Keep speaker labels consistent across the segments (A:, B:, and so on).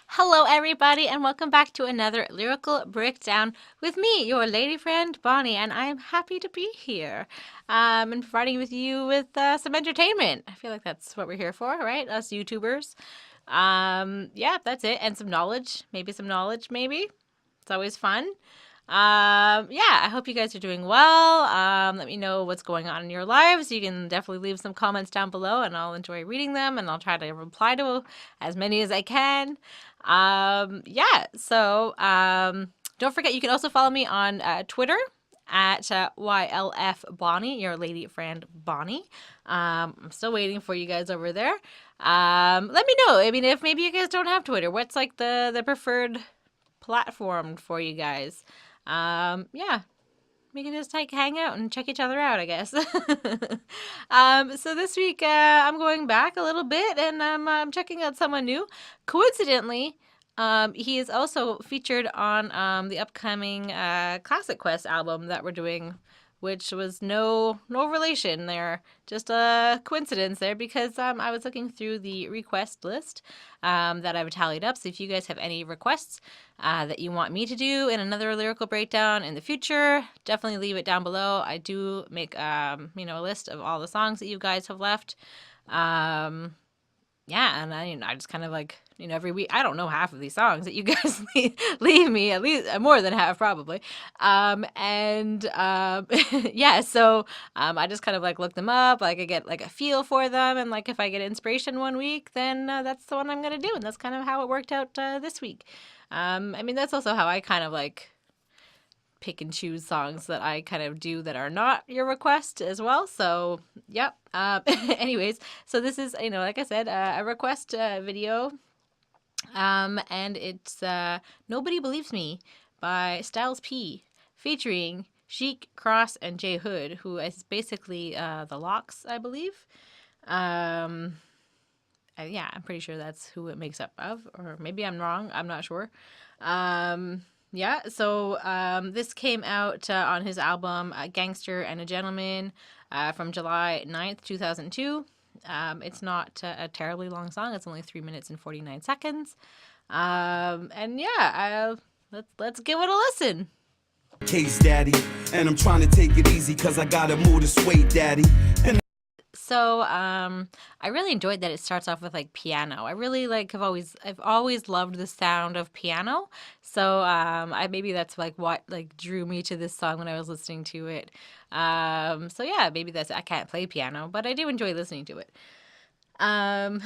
A: Hello, everybody, and welcome back to another lyrical breakdown with me, your lady friend Bonnie, and I am happy to be here and providing with you with some entertainment. I feel like that's what we're here for, right? Us YouTubers. Yeah, that's it, and some knowledge, maybe. It's always fun. Yeah, I hope you guys are doing well. Let me know what's going on in your lives. You can definitely leave some comments down below, and I'll enjoy reading them, and I'll try to reply to as many as I can. Yeah, so don't forget, you can also follow me on Twitter at YLF Bonnie, your lady friend Bonnie. I'm still waiting for you guys over there. Let me know. I mean, if maybe you guys don't have Twitter, what's like the preferred platform for you guys? Yeah, we can just like hang out and check each other out, I guess. So this week I'm going back a little bit and I'm checking out someone new. Coincidentally, he is also featured on the upcoming Classic Quest album that we're doing, which was no relation there, just a coincidence there because I was looking through the request list that I've tallied up. So if you guys have any requests that you want me to do in another lyrical breakdown in the future, definitely leave it down below. I do make a list of all the songs that you guys have left. Yeah, and I just kind of like, every week, I don't know half of these songs that you guys leave me, at least more than half probably. Yeah, so I just kind of like look them up, like I get like a feel for them, and like if I get inspiration one week, then that's the one I'm gonna do, and that's kind of how it worked out this week. I mean, that's also how I kind of like pick and choose songs that I kind of do that are not your request as well. So, yep. Anyways, so this is, like I said, a request video. And it's Nobody Believes Me by Styles P, featuring Chic, Cross, and J Hood, who is basically the Locks, I believe. Yeah, I'm pretty sure that's who it makes up of, or maybe I'm wrong. I'm not sure. Yeah, so this came out on his album Gangster and a Gentleman from July 9th, 2002. It's not a terribly long song. It's only 3 minutes and 49 seconds. And yeah, let's give it a listen.
B: Case daddy, and I'm trying to take it easy cause I gotta move this weight, daddy.
A: So, I really enjoyed that it starts off with like piano. I really like I've always loved the sound of piano. So, maybe that's like what like drew me to this song when I was listening to it. So yeah, maybe that's I can't play piano, but I do enjoy listening to it. Um,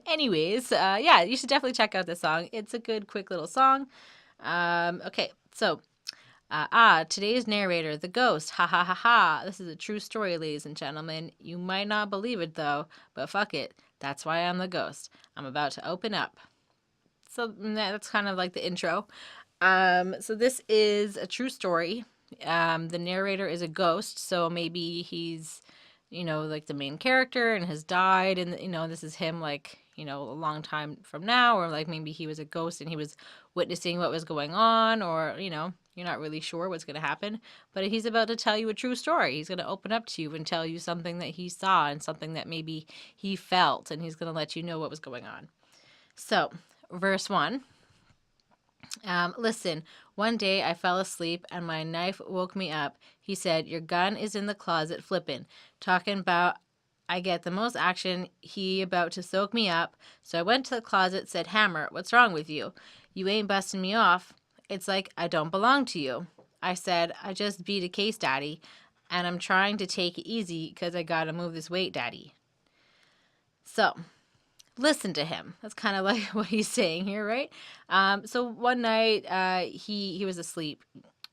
A: anyways, yeah, you should definitely check out this song. It's a good, quick little song. Okay, so today's narrator, the ghost. Ha ha ha ha. This is a true story, ladies and gentlemen. You might not believe it though, but fuck it. That's why I'm the ghost. I'm about to open up. So that's kind of like the intro. So this is a true story. The narrator is a ghost, so maybe he's, like the main character and has died, and this is him like, a long time from now, or like maybe he was a ghost and he was witnessing what was going on, or you're not really sure what's going to happen, but he's about to tell you a true story. He's going to open up to you and tell you something that he saw and something that maybe he felt, and he's going to let you know what was going on. So, verse 1. Listen, one day I fell asleep and my knife woke me up. He said, your gun is in the closet flippin'. Talking about I get the most action. He about to soak me up. So I went to the closet, said, Hammer, what's wrong with you? You ain't busting me off. It's like I don't belong to you. I said, I just beat a case, Daddy. And I'm trying to take it easy because I gotta move this weight, Daddy. So, listen to him. That's kind of like what he's saying here, right? So one night he was asleep,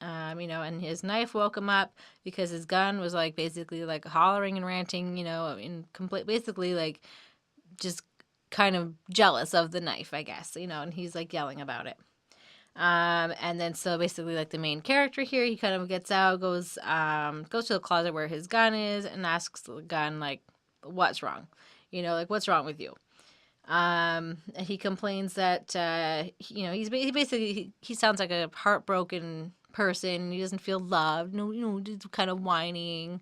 A: and his knife woke him up because his gun was like basically like hollering and ranting, and basically like just kind of jealous of the knife, I guess, and he's like yelling about it. And then so basically like the main character here, he kind of gets out, goes to the closet where his gun is and asks the gun like, what's wrong? Like what's wrong with you? He complains that, he sounds like a heartbroken person. He doesn't feel loved. Just kind of whining,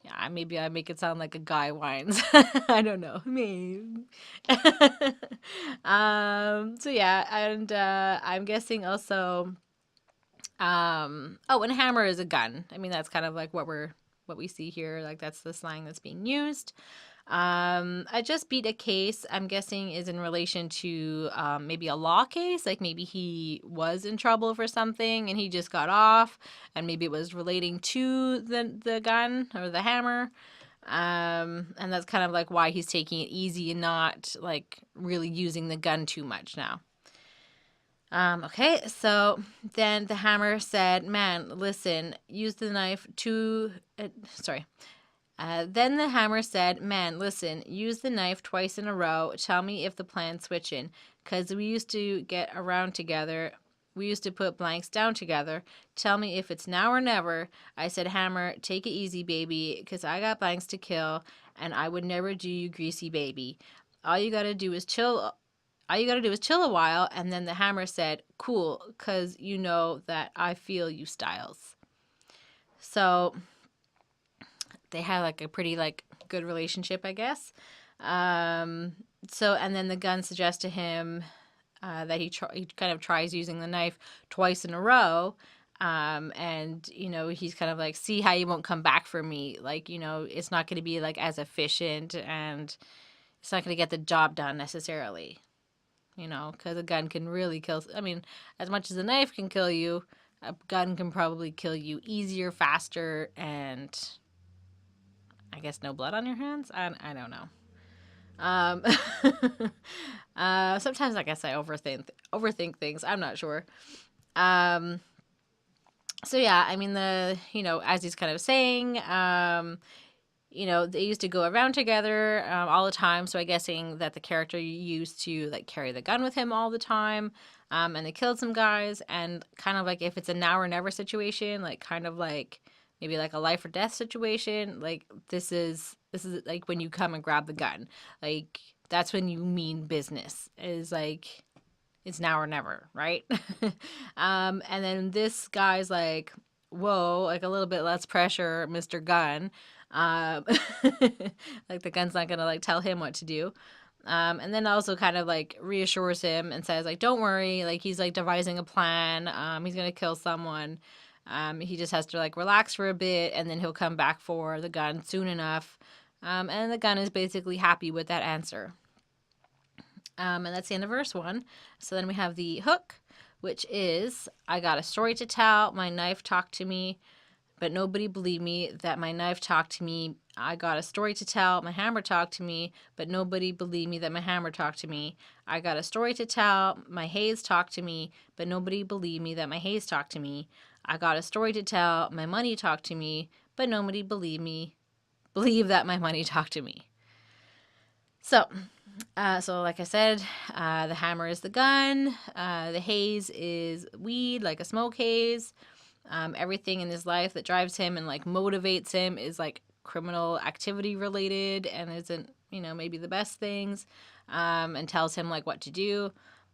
A: Yeah, maybe I make it sound like a guy whines. I don't know. Maybe. So yeah, and I'm guessing also oh, and hammer is a gun. I mean, that's kind of like what we see here, like that's the slang that's being used. I just beat a case, I'm guessing is in relation to maybe a law case, like maybe he was in trouble for something and he just got off, and maybe it was relating to the gun or the hammer. And that's kind of like why he's taking it easy and not like really using the gun too much now. Okay, so then the hammer said, "Man, listen, use the knife to." Sorry. Then the hammer said, "Man, listen, use the knife twice in a row. Tell me if the plan's switching. Because we used to get around together. We used to put blanks down together. Tell me if it's now or never." I said, "Hammer, take it easy, baby, because I got blanks to kill, and I would never do you greasy baby. All you gotta do is chill. All you gotta do is chill a while." And then the hammer said, "Cool, because you know that I feel you, Styles." So they had like a pretty like good relationship, I guess. Um, so and then the gun suggests to him that he kind of tries using the knife twice in a row. And he's kind of like, see how you won't come back for me. Like, it's not going to be like as efficient, and it's not going to get the job done necessarily. Because a gun can really kill. I mean, as much as a knife can kill you, a gun can probably kill you easier, faster, and I guess no blood on your hands. I don't know. Um, sometimes I guess I overthink things. I'm not sure. Um, so yeah, I mean as he's kind of saying, they used to go around together all the time. So I'm guessing that the character used to like carry the gun with him all the time. And they killed some guys, and kind of like if it's a now or never situation, like kind of like maybe like a life or death situation, like this is like when you come and grab the gun, like that's when you mean business is like it's now or never, right? And then this guy's like, whoa, like a little bit less pressure, Mr. Gun. Um, like the gun's not gonna like tell him what to do. And then also kind of like reassures him and says like, don't worry, like he's like devising a plan. He's gonna kill someone. He just has to like relax for a bit, and then he'll come back for the gun soon enough. And the gun is basically happy with that answer. And that's the end of verse 1. So then we have the hook, which is, I got a story to tell. My knife talked to me, but nobody believed me that my knife talked to me. I got a story to tell. My hammer talked to me, but nobody believed me that my hammer talked to me. I got a story to tell. My haze talked to me, but nobody believed me that my haze talked to me. I got a story to tell. My money talked to me, but nobody believed that my money talked to me. So like I said, the hammer is the gun. The haze is weed, like a smoke haze. Everything in his life that drives him and like motivates him is like criminal activity related and isn't, maybe the best things. And tells him like what to do.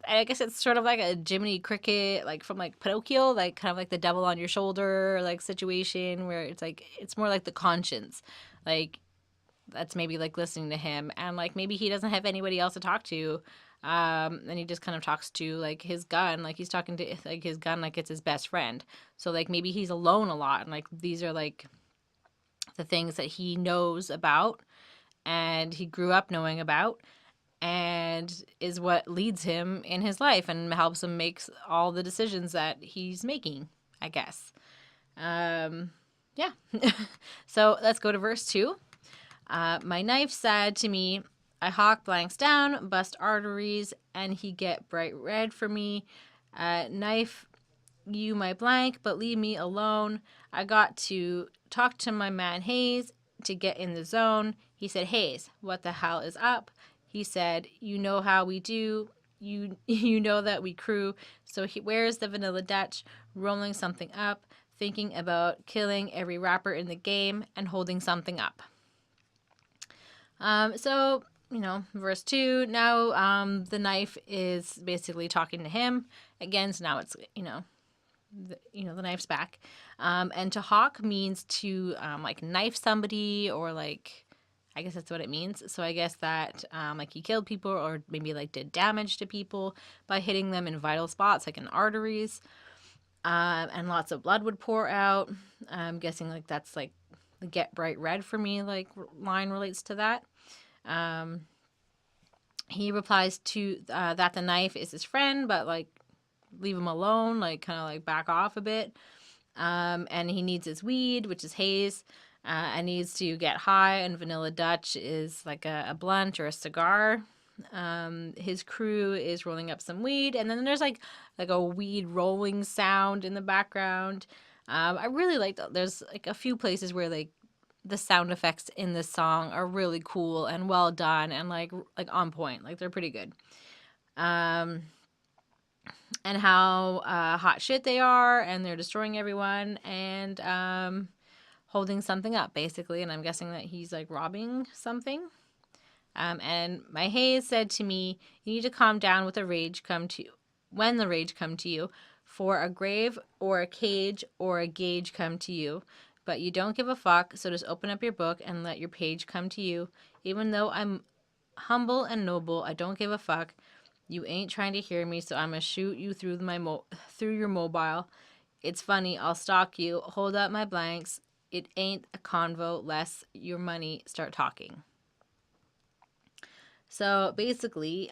A: I guess it's sort of like a Jiminy Cricket, like from like Pinocchio, like kind of like the devil on your shoulder, like situation where it's like it's more like the conscience, like that's maybe like listening to him, and like maybe he doesn't have anybody else to talk to, and he just kind of talks to like his gun, like he's talking to like his gun like it's his best friend. So like maybe he's alone a lot, and like these are like the things that he knows about and he grew up knowing about, and is what leads him in his life and helps him make all the decisions that he's making, I guess. Yeah. So let's go to verse 2. My knife said to me, I hawk blanks down, bust arteries, and he get bright red for me. Knife you my blank, but leave me alone. I got to talk to my man Hayes to get in the zone. He said, Hayes, what the hell is up? He said, you know how we do. You know that we crew. So where's the vanilla Dutch? Rolling something up, thinking about killing every rapper in the game and holding something up. So, verse 2, now the knife is basically talking to him again. So now it's, the knife's back. And to hawk means to like knife somebody, or like, I guess that's what it means. So I guess that like he killed people, or maybe like did damage to people by hitting them in vital spots like in arteries. And lots of blood would pour out. I'm guessing like that's like the get bright red for me, like line relates to that. Um, he replies to that the knife is his friend, but like leave him alone, like kind of like back off a bit. And he needs his weed, which is haze, and needs to get high. And Vanilla Dutch is like a blunt or a cigar. His crew is rolling up some weed, and then there's like a weed rolling sound in the background. I really like that. There's like a few places where like the sound effects in this song are really cool and well done, and like on point. Like they're pretty good. Um, and how hot shit they are, and they're destroying everyone, and holding something up basically. And I'm guessing that he's like robbing something. And my haze said to me, "You need to calm down with the rage come to when the rage come to you, for a grave or a cage or a gauge come to you, but you don't give a fuck. So just open up your book and let your page come to you. Even though I'm humble and noble, I don't give a fuck. You ain't trying to hear me, so I'm gonna shoot you through through your mobile. It's funny, I'll stalk you. Hold up my blanks. It ain't a convo, less your money start talking." So basically,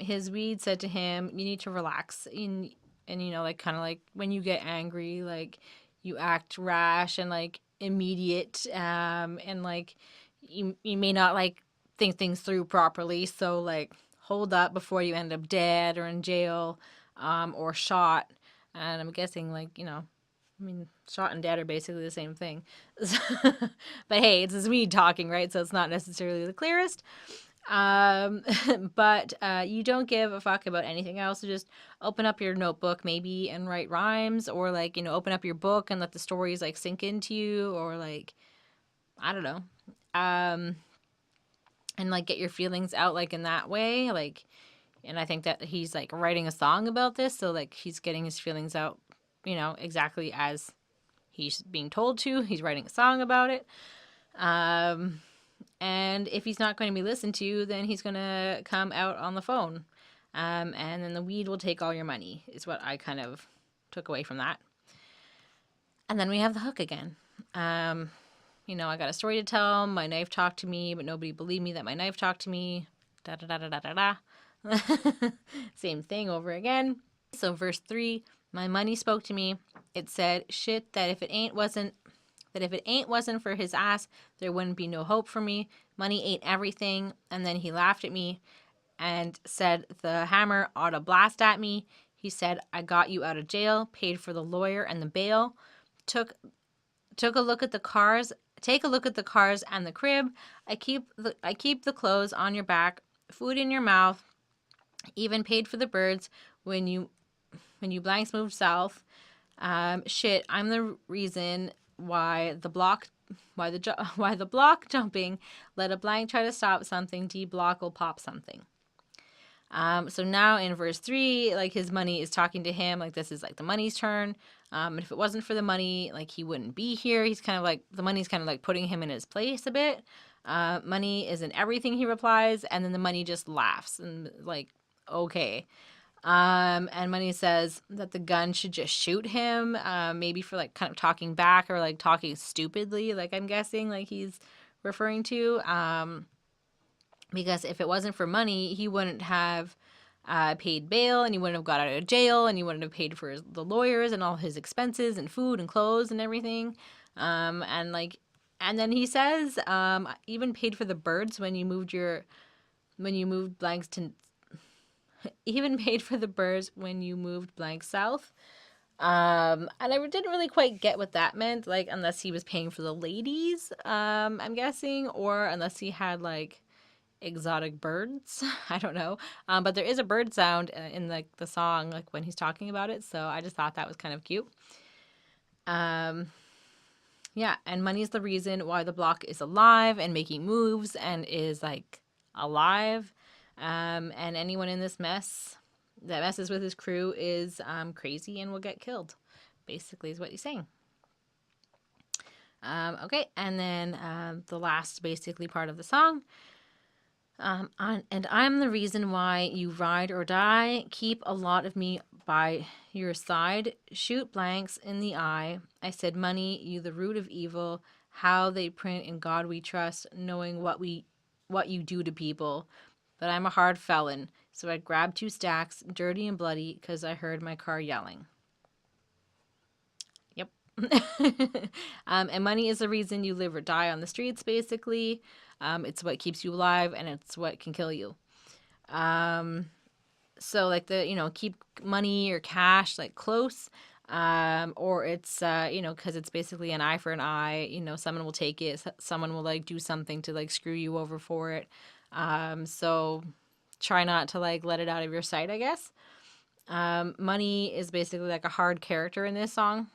A: his weed said to him, "You need to relax." And like kind of like when you get angry, like you act rash and like immediate, and like you may not like think things through properly. So like hold up before you end up dead or in jail, or shot. And I'm guessing like I mean, shot and dead are basically the same thing. But hey, it's his weed talking, right? So it's not necessarily the clearest. Um, but you don't give a fuck about anything else. So just open up your notebook maybe and write rhymes, or like open up your book and let the stories like sink into you, or like I don't know, um, and like get your feelings out like in that way. Like, and I think that he's like writing a song about this, so like he's getting his feelings out, exactly as he's being told to. He's writing a song about it. Um, And if he's not going to be listened to, then he's going to come out on the phone. And then the weed will take all your money, is what I kind of took away from that. And then we have the hook again. I got a story to tell. My knife talked to me, but nobody believed me that my knife talked to me. Da da da da da da da. Same thing over again. So, verse 3, my money spoke to me. It said, shit, that if it ain't wasn't for his ass, there wouldn't be no hope for me. Money ain't everything. And then he laughed at me and said the hammer ought to blast at me. He said, I got you out of jail, paid for the lawyer and the bail, took a look at the cars, take a look at the cars and the crib. I keep the clothes on your back, food in your mouth, even paid for the birds when you blanks moved south. Shit, I'm the reason why the block jumping let a blank try to stop something. D block will pop something. So now in verse 3, like his money is talking to him, like this is like the money's turn. And if it wasn't for the money, like he wouldn't be here. He's kind of like, the money's kind of like putting him in his place a bit. Money isn't everything, he replies, and then the money just laughs and like, okay. And Money says that the gun should just shoot him, maybe for like kind of talking back or like talking stupidly, like I'm guessing like he's referring to. Because if it wasn't for money, he wouldn't have paid bail, and he wouldn't have got out of jail, and he wouldn't have paid for the lawyers and all his expenses and food and clothes and everything. And then he says, even paid for the birds when you moved blanks to even paid for the birds when you moved blank south. And I didn't really quite get what that meant, like unless he was paying for the ladies, I'm guessing, or unless he had like exotic birds. I don't know. But there is a bird sound in like the song, like when he's talking about it. So I just thought that was kind of cute. Yeah, and money's the reason why the block is alive and making moves and is like alive. And anyone in this mess that messes with his crew is crazy and will get killed. basically is what he's saying. Okay, and then the last basically part of the song. And I'm the reason why you ride or die. Keep a lot of me by your side. Shoot blanks in the eye. I said, money, you the root of evil. How they print in God we trust, knowing what you do to people. But I'm a hard felon, so I grabbed 2 stacks, dirty and bloody, 'cause I heard my car yelling. Yep. And money is the reason you live or die on the streets, basically. It's what keeps you alive, and it's what can kill you. So like keep money or cash like close. Or it's because it's basically an eye for an eye. Someone will take it. Someone will like do something to like screw you over for it. So try not to like let it out of your sight, I guess. Money is basically like a hard character in this song.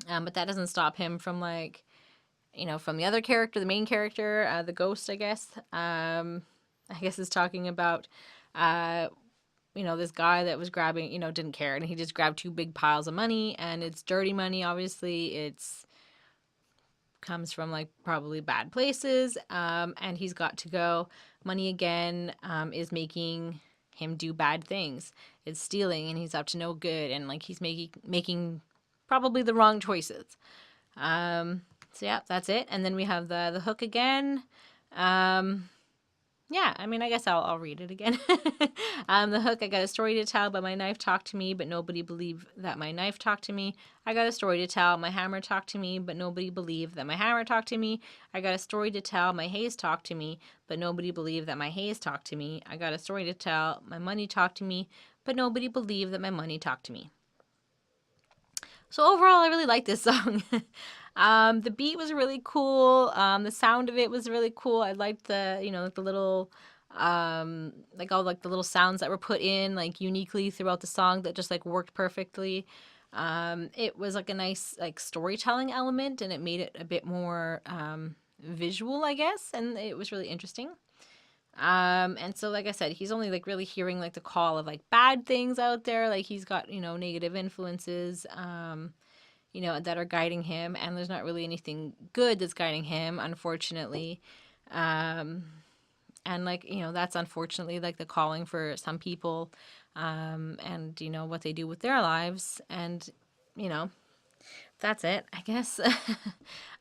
A: But that doesn't stop him from like, from the other character, the main character, the ghost, I guess. I guess is talking about, this guy that was grabbing, didn't care. And he just grabbed 2 big piles of money, and it's dirty money, obviously. It's comes from like probably bad places. And he's got to go. Money again is making him do bad things. It's stealing, and he's up to no good. And like he's making probably the wrong choices. So yeah, that's it. And then we have the hook again. Yeah, I mean, I guess I'll read it again. The hook, I got a story to tell, but my knife talked to me, but nobody believed that my knife talked to me. I got a story to tell, my hammer talked to me, but nobody believed that my hammer talked to me. I got a story to tell, my haze talked to me, but nobody believed that my haze talked to me. I got a story to tell, my money talked to me, but nobody believed that my money talked to me. So overall, I really like this song. The beat was really cool. The sound of it was really cool. I liked the little, like all like the little sounds that were put in like uniquely throughout the song that just like worked perfectly. It was like a nice like storytelling element, and it made it a bit more visual, I guess, and it was really interesting. And so like I said, he's only like really hearing like the call of like bad things out there. Like he's got, negative influences, that are guiding him, and there's not really anything good that's guiding him, unfortunately. And like, that's unfortunately like the calling for some people, and what they do with their lives. And, that's it, I guess.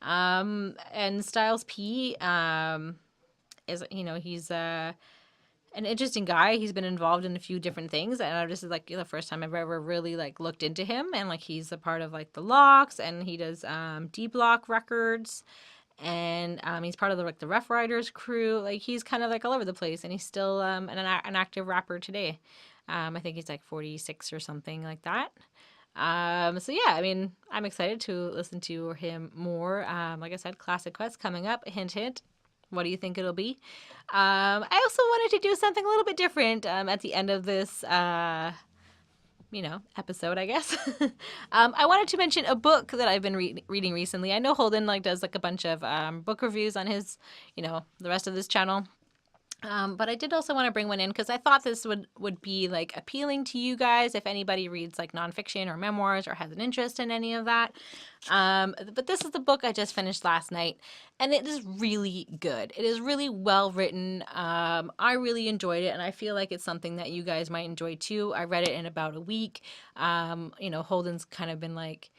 A: And Styles P, is he's an interesting guy. He's been involved in a few different things, and this is like the first time I've ever really like looked into him. And like he's a part of like the Locks, and he does D Block Records, and he's part of the Rough Riders crew. Like he's kind of like all over the place, and he's still an active rapper today. I think he's like 46 or something like that. So yeah, I mean, I'm excited to listen to him more. Like I said, Classic Quest coming up. Hint, hint. What do you think it'll be? I also wanted to do something a little bit different at the end of this, episode, I guess. I wanted to mention a book that I've been reading recently. I know Holden like does like a bunch of book reviews on his, the rest of this channel. But I did also want to bring one in because I thought this would be like appealing to you guys if anybody reads like nonfiction or memoirs or has an interest in any of that. But this is the book I just finished last night, and it is really good. It is really well written. I really enjoyed it, and I feel like it's something that you guys might enjoy too. I read it in about a week. Holden's kind of been like,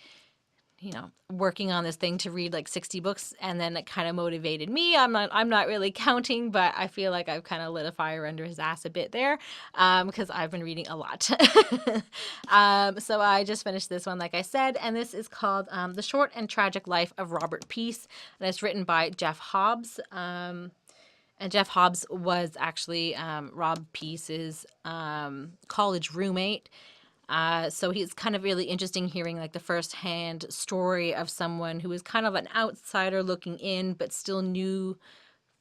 A: working on this thing to read like 60 books, and then it kind of motivated me. I'm not really counting, but I feel like I've kind of lit a fire under his ass a bit there, because I've been reading a lot. So I just finished this one, like I said, and this is called The Short and Tragic Life of Robert Peace, and it's written by Jeff Hobbs. And Jeff Hobbs was actually Rob Peace's college roommate. So it's kind of really interesting hearing like the firsthand story of someone who was kind of an outsider looking in, but still knew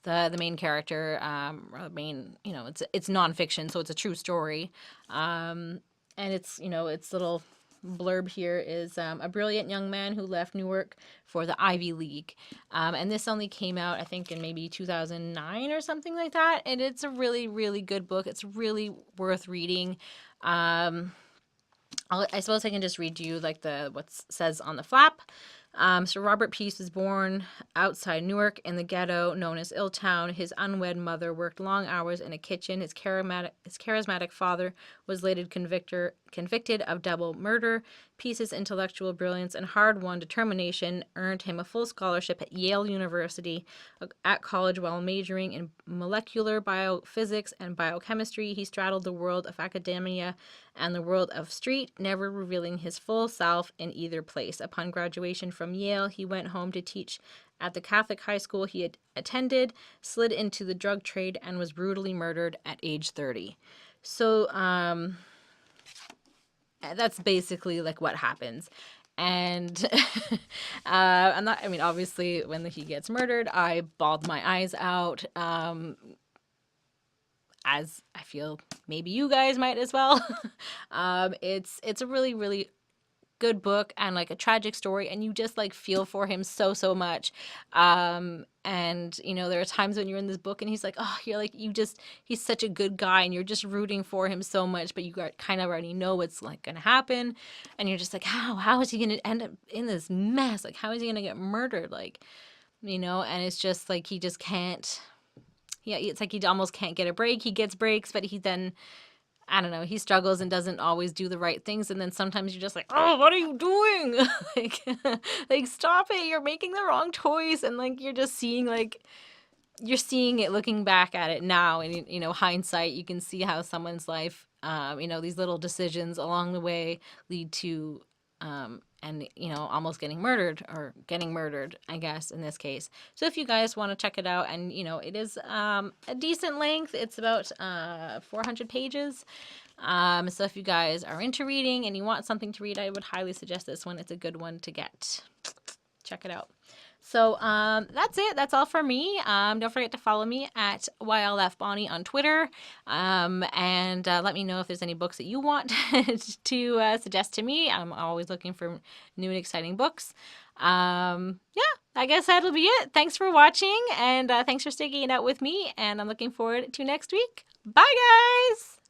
A: the main character. It's nonfiction, so it's a true story. And its little blurb here is a brilliant young man who left Newark for the Ivy League. And this only came out, I think, in maybe 2009 or something like that. And it's a really, really good book. It's really worth reading. I suppose I can just read you like the what says on the flap. So Robert Peace was born outside Newark in the ghetto known as Illtown. His unwed mother worked long hours in a kitchen. His charismatic father was later convicted of double murder. Peace's intellectual brilliance and hard-won determination earned him a full scholarship at Yale University. At college, while majoring in molecular biophysics and biochemistry, he straddled the world of academia and the world of street, never revealing his full self in either place. Upon graduation from Yale, he went home to teach at the Catholic high school he had attended, slid into the drug trade, and was brutally murdered at age 30. So, that's basically like what happens. And I mean, obviously, when he gets murdered, I bawled my eyes out. As I feel maybe you guys might as well. It's a really, really good book and like a tragic story, and you just like feel for him so much. And there are times when you're in this book and he's like, oh, you're like, he's such a good guy and you're just rooting for him so much, but you kind of already know what's like gonna happen, and you're just like, how is he gonna end up in this mess? Like, how is he gonna get murdered? Like, and it's just like he just can't. Yeah, it's like he almost can't get a break. He gets breaks, but he then, I don't know, he struggles and doesn't always do the right things. And then sometimes you're just like, oh, what are you doing? like stop it. You're making the wrong choice. And like, you're just seeing you're seeing it looking back at it now. And, hindsight, you can see how someone's life, these little decisions along the way lead to, and almost getting murdered, I guess, in this case. So if you guys want to check it out, and it is a decent length. It's about 400 pages. So if you guys are into reading and you want something to read, I would highly suggest this one. It's a good one to get. Check it out. So that's it. That's all for me. Don't forget to follow me at YLFBonnie on Twitter. And let me know if there's any books that you want to suggest to me. I'm always looking for new and exciting books. Yeah, I guess that'll be it. Thanks for watching, and thanks for sticking it out with me. And I'm looking forward to next week. Bye, guys!